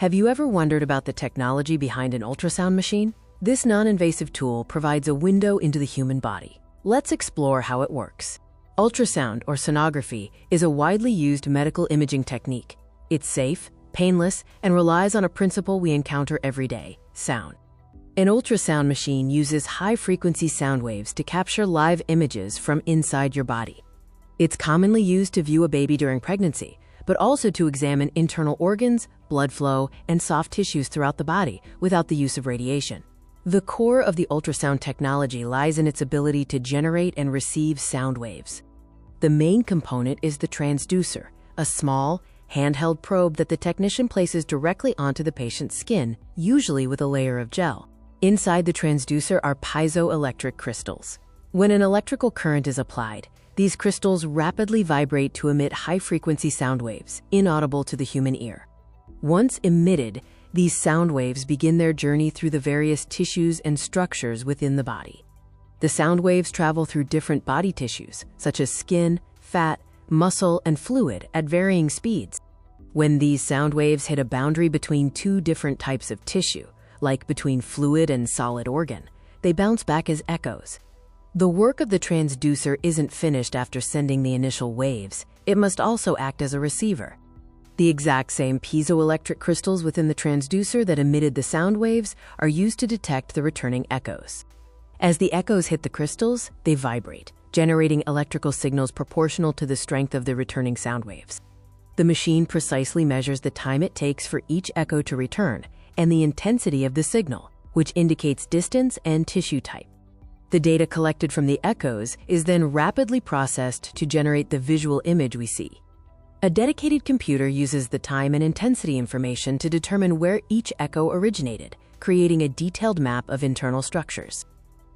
Have you ever wondered about the technology behind an ultrasound machine? This non-invasive tool provides a window into the human body. Let's explore how it works. Ultrasound, or sonography, is a widely used medical imaging technique. It's safe, painless, and relies on a principle we encounter every day: sound. An ultrasound machine uses high-frequency sound waves to capture live images from inside your body. It's commonly used to view a baby during pregnancy, but also to examine internal organs, blood flow, and soft tissues throughout the body without the use of radiation. The core of the ultrasound technology lies in its ability to generate and receive sound waves. The main component is the transducer, a small, handheld probe that the technician places directly onto the patient's skin, usually with a layer of gel. Inside the transducer are piezoelectric crystals. When an electrical current is applied, these crystals rapidly vibrate to emit high-frequency sound waves, inaudible to the human ear. Once emitted, these sound waves begin their journey through the various tissues and structures within the body. The sound waves travel through different body tissues, such as skin, fat, muscle, and fluid, at varying speeds. When these sound waves hit a boundary between two different types of tissue, like between fluid and solid organ, they bounce back as echoes. The work of the transducer isn't finished after sending the initial waves. It must also act as a receiver. The exact same piezoelectric crystals within the transducer that emitted the sound waves are used to detect the returning echoes. As the echoes hit the crystals, they vibrate, generating electrical signals proportional to the strength of the returning sound waves. The machine precisely measures the time it takes for each echo to return and the intensity of the signal, which indicates distance and tissue type. The data collected from the echoes is then rapidly processed to generate the visual image we see. A dedicated computer uses the time and intensity information to determine where each echo originated, creating a detailed map of internal structures.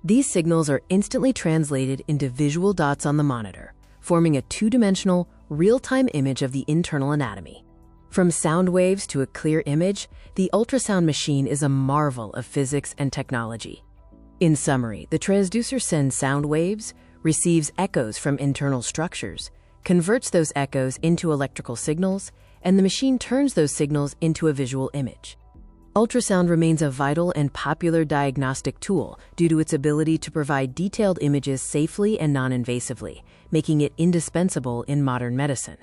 These signals are instantly translated into visual dots on the monitor, forming a two-dimensional, real-time image of the internal anatomy. From sound waves to a clear image, the ultrasound machine is a marvel of physics and technology. In summary, the transducer sends sound waves, receives echoes from internal structures, converts those echoes into electrical signals, and the machine turns those signals into a visual image. Ultrasound remains a vital and popular diagnostic tool due to its ability to provide detailed images safely and non-invasively, making it indispensable in modern medicine.